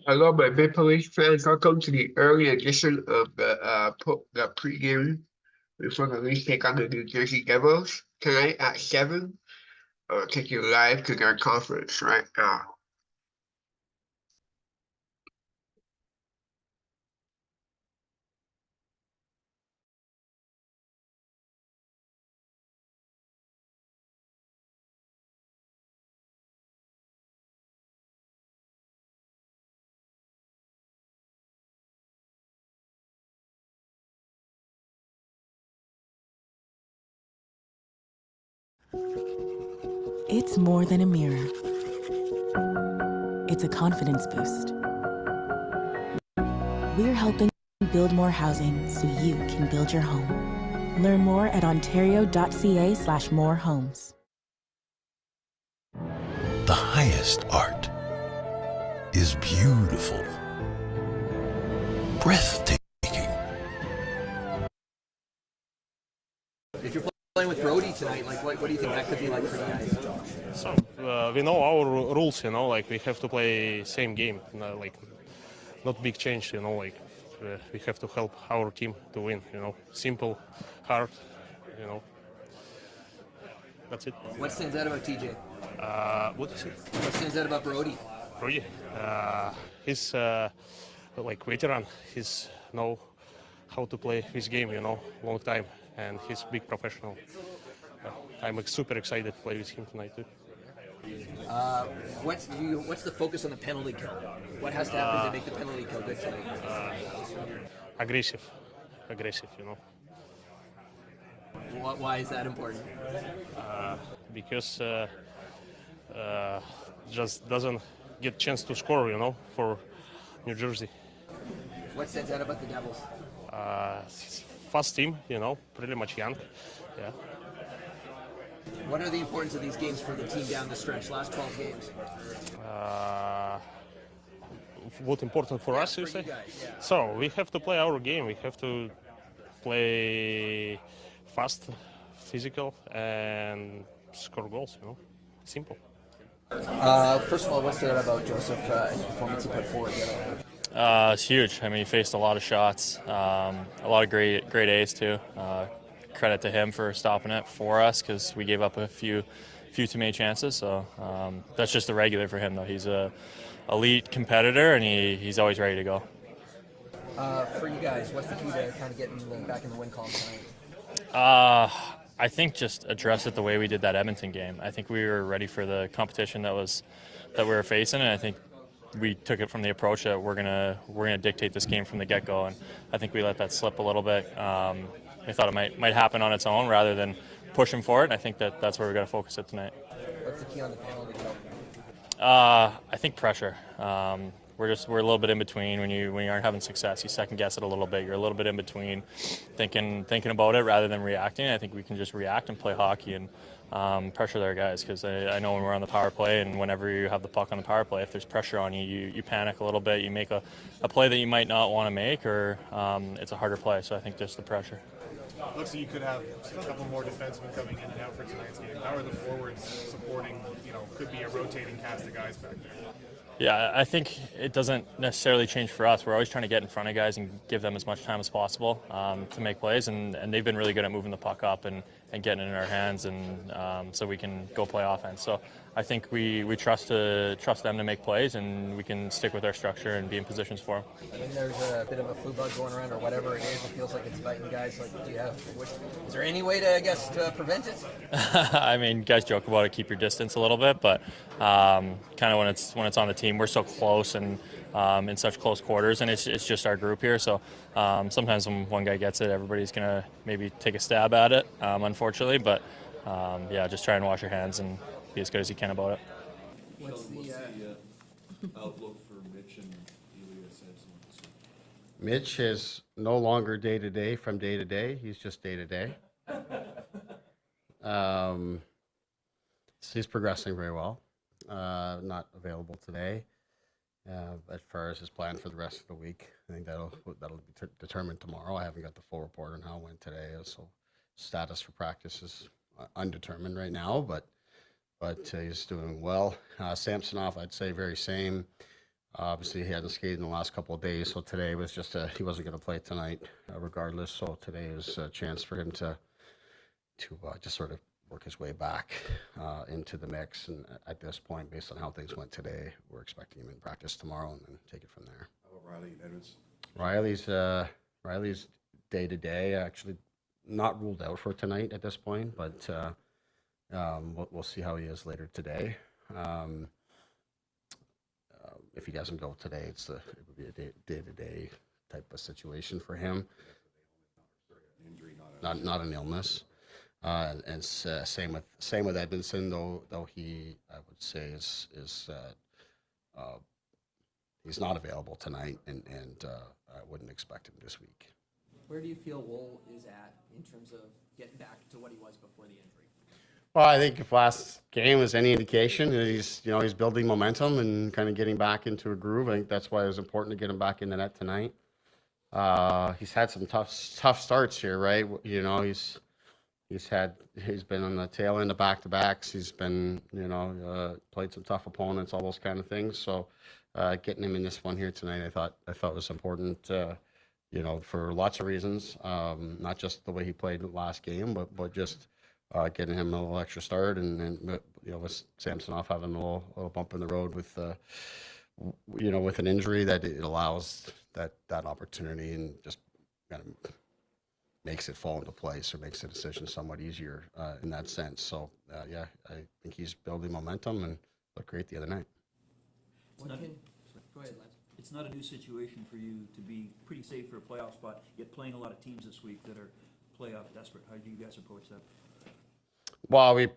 Hello, my Maple Leaf fans. Welcome to the early edition of the pregame before the Leafs take on the New Jersey Devils tonight at 7. Take you live to their conference right now. It's more than a mirror. It's a confidence boost. We're helping build more housing so you can build your home. Learn more at ontario.ca/morehomes. The highest art is beautiful, breathtaking. If you're playing with Brody tonight, like what do you think that could be like for you guys? So we know our rules, like we have to play same game, like not big change, like we have to help our team to win, simple, hard, that's it. What stands out about TJ? What is it? What stands out about Brody? Brody, he's like veteran. He's know how to play this game, long time, and he's big professional. I'm super excited to play with him tonight too. What's the focus on the penalty kill? What has to happen to make the penalty kill good tonight? Aggressive, Why is that important? Because just doesn't get chance to score, for New Jersey. What stands out about the Devils? Fast team, pretty much young. Yeah. What are the importance of these games for the team down the stretch? Last 12 games. What important for us, you say? Guys, yeah. So we have to play our game. We have to play fast, physical, and score goals. Simple. First of all, what stood out about Joseph and the performance he put forward the other night? It's huge. I mean, he faced a lot of shots, a lot of great A's too. Credit to him for stopping it for us because we gave up a few too many chances. So that's just the regular for him, though. He's a elite competitor, and he's always ready to go. For you guys, what's the key to kind of getting back in the win column tonight? I think just address it the way we did that Edmonton game. I think we were ready for the competition that we were facing, and I think we took it from the approach that we're gonna dictate this game from the get-go, and I think we let that slip a little bit. I thought it might happen on its own rather than pushing for it, and I think that's where we got to focus it tonight. What's the key on the penalty kill? I think pressure. We're a little bit in between. When you aren't having success, you second guess it a little bit. You're a little bit in between, thinking about it rather than reacting. I think we can just react and play hockey and pressure their guys, because I know when we're on the power play and whenever you have the puck on the power play, if there's pressure on you, you panic a little bit. You make a play that you might not want to make, or it's a harder play. So I think just the pressure. Looks like you could have a couple more defensemen coming in and out for tonight's game. How are the forwards supporting, could be a rotating cast of guys back there? Yeah, I think it doesn't necessarily change for us. We're always trying to get in front of guys and give them as much time as possible to make plays, and they've been really good at moving the puck up and getting it in our hands, and so we can go play offense. So I think we trust them to make plays, and we can stick with our structure and be in positions for them. I mean, there's a bit of a flu bug going around, or whatever it is. It feels like it's biting guys. Like, is there any way to prevent it? I mean, guys joke about it, keep your distance a little bit, but kind of when it's on the team, we're so close and in such close quarters, and it's just our group here. So sometimes when one guy gets it, everybody's gonna maybe take a stab at it, unfortunately. But yeah, just try and wash your hands and be as good as you can about it. What's the outlook for Mitch and Ilya Samson? Mitch is no longer day to day from day to day. He's just day to day. He's progressing very well. Not available today. As far as his plan for the rest of the week, I think that'll be determined tomorrow. I haven't got the full report on how it went today, so status for practice is undetermined right now. But but he's doing well. Samsonov, I'd say very same. Obviously, he hadn't skated in the last couple of days, so today was just he wasn't going to play tonight, regardless. So today was a chance for him to just sort of work his way back into the mix. And at this point, based on how things went today, we're expecting him in practice tomorrow and then take it from there. How about Riley and Edwards? Riley's day to day, actually not ruled out for tonight at this point, but we'll see how he is later today. If he doesn't go today, it would be a day to day type of situation for him. Injury, Not an illness. And same with Edmondson, though he, I would say, is he's not available tonight, and I wouldn't expect him this week. Where do you feel Wool is at in terms of getting back to what he was before the injury? Well, I think if last game was any indication, he's building momentum and kind of getting back into a groove. I think that's why it was important to get him back in the net tonight. He's had some tough starts here, right? He's been on the tail end of back-to-backs. He's been, played some tough opponents, all those kind of things. So getting him in this one here tonight, I thought was important, for lots of reasons. Not just the way he played the last game, but just getting him a little extra start, and with Samsonov having a little bump in the road with with an injury, that it allows that opportunity and just kind of makes it fall into place or makes the decision somewhat easier in that sense. So yeah, I think he's building momentum and looked great the other night. Go ahead, Lance. It's not a new situation for you to be pretty safe for a playoff spot, yet playing a lot of teams this week that are playoff desperate. How do you guys approach that? Well, we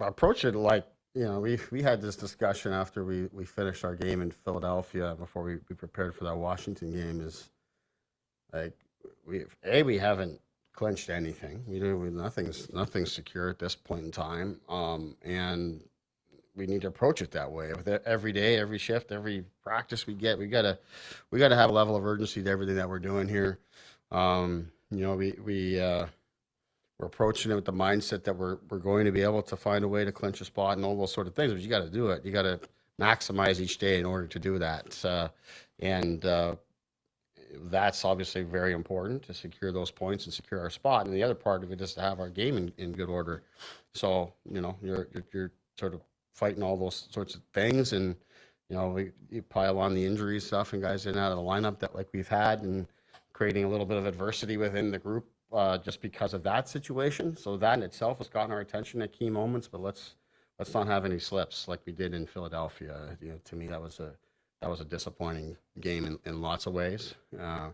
approach it like, we had this discussion after we finished our game in Philadelphia before we prepared for that Washington game, is like, we haven't clinched anything. Nothing's secure at this point in time. And we need to approach it that way. With every day, every shift, every practice we get, we gotta have a level of urgency to everything that we're doing here. We're approaching it with the mindset that we're going to be able to find a way to clinch a spot and all those sort of things. But you got to do it. You got to maximize each day in order to do that. That's obviously very important to secure those points and secure our spot. And the other part of it is to have our game in good order. So you're sort of fighting all those sorts of things, and you pile on the injury stuff and guys in and out of the lineup that like we've had, and creating a little bit of adversity within the group. Just because of that situation. So that in itself has gotten our attention at key moments, but let's not have any slips like we did in Philadelphia. To me, that was a disappointing game in lots of ways. I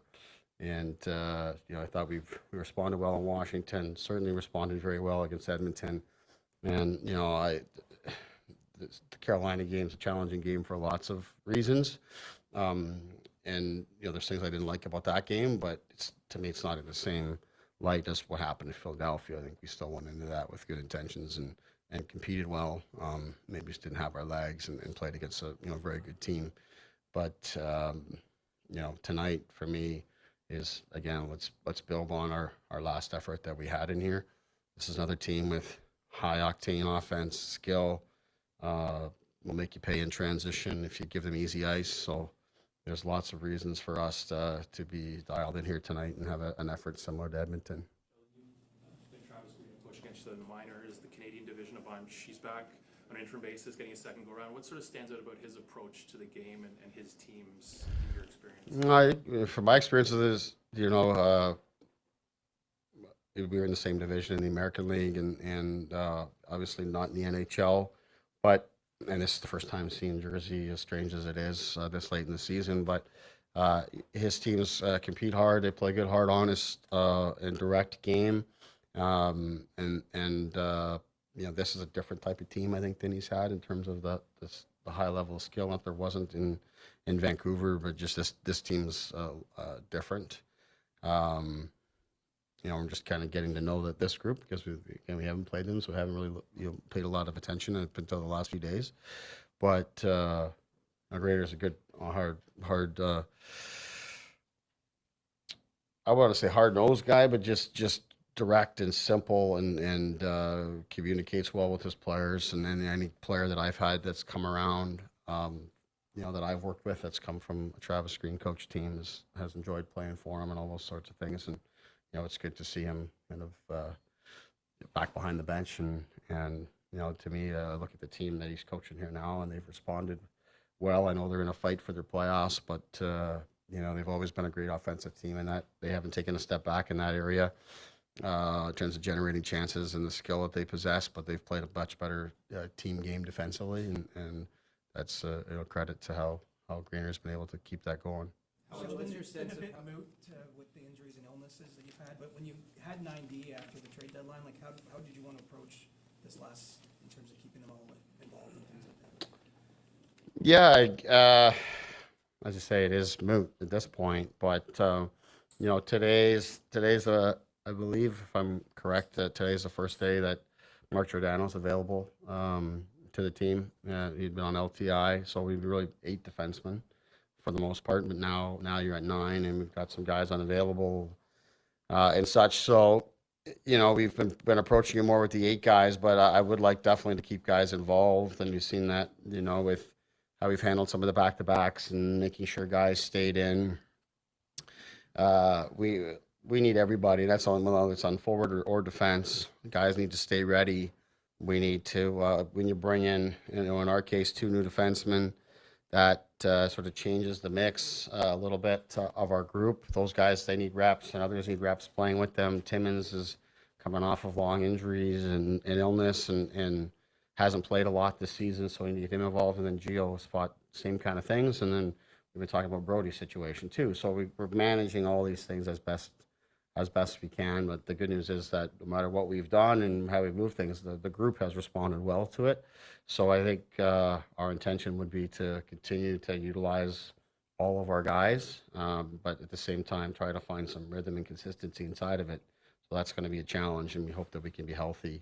thought we responded well in Washington, certainly responded very well against Edmonton. And, the Carolina game is a challenging game for lots of reasons. There's things I didn't like about that game, but to me, it's not in the same light as what happened in Philadelphia. I think we still went into that with good intentions and competed well. Maybe just didn't have our legs and played against a very good team. But tonight for me is, again, let's build on our last effort that we had in here. This is another team with high octane offense, skill. Will make you pay in transition if you give them easy ice. So there's lots of reasons for us to be dialed in here tonight and have an effort similar to Edmonton. Travis push against the minors, the Canadian division a bunch. He's back on an interim basis, getting a second go round. What sort of stands out about his approach to the game and his teams in your experience? From my experience with this, we were in the same division in the American League and obviously not in the NHL, and this is the first time seeing Jersey, as strange as it is, this late in the season. But his teams compete hard. They play good, hard, honest, and direct game. This is a different type of team, I think, than he's had in terms of the high level of skill. Not there wasn't in Vancouver, but just this team's different. I'm just kind of getting to know this group because we haven't played them, so we haven't really paid a lot of attention up until the last few days. But Grader's a good, hard. I want to say hard-nosed guy, but just direct and simple and communicates well with his players. And then any player that I've had that's come around, that I've worked with that's come from a Travis Green coach team has enjoyed playing for him and all those sorts of things. And, it's good to see him kind of back behind the bench. And to me, look at the team that he's coaching here now, and they've responded well. I know they're in a fight for their playoffs, but, they've always been a great offensive team, and that they haven't taken a step back in that area in terms of generating chances and the skill that they possess, but they've played a much better team game defensively, and that's credit to how Greener's been able to keep that going. Sheldon, your sense of moot with the injuries and illnesses that you've had, but when you had 9D after the trade deadline, like how did you want to approach this last in terms of keeping them all involved and things like that? Yeah, as I say, it is moot at this point, but today's I believe, if I'm correct, today's the first day that Mark Giordano's available to the team. He'd been on LTI, so we've really 8 defensemen for the most part, but now you're at 9, and we've got some guys unavailable and such. So, we've been approaching it more with the 8 guys, but I would like definitely to keep guys involved, and you've seen that, with how we've handled some of the back-to-backs and making sure guys stayed in. We need everybody. That's on whether it's on forward or defense. Guys need to stay ready. We need to when you bring in, in our case, 2 new defensemen, that sort of changes the mix a little bit of our group. Those guys, they need reps, and others need reps playing with them. Timmins is coming off of long injuries and illness, and hasn't played a lot this season, so we need to get him involved. And then Gio spot, same kind of things. And then we've been talking about Brody's situation too. So we're managing all these things as best we can. But the good news is that no matter what we've done and how we've moved things, the group has responded well to it. So I think our intention would be to continue to utilize all of our guys, but at the same time try to find some rhythm and consistency inside of it. So that's going to be a challenge, and we hope that we can be healthy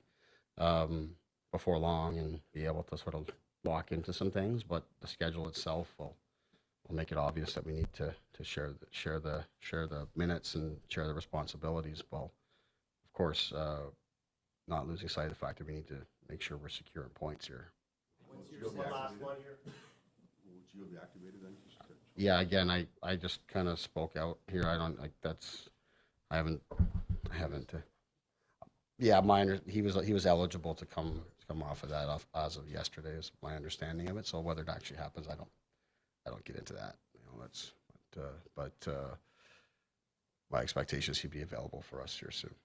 before long and be able to sort of lock into some things. But the schedule itself will make it obvious that we need to share the minutes and share the responsibilities. Well, of course, not losing sight of the fact that we need to make sure we're securing points here. When's your last one here? Will Gio be activated then? Yeah, again, I just kind of spoke out here. I don't like that's. I haven't. Yeah, he was eligible to come off of that as of yesterday is my understanding of it. So whether it actually happens, I don't get into that. But my expectation is he'd be available for us here soon.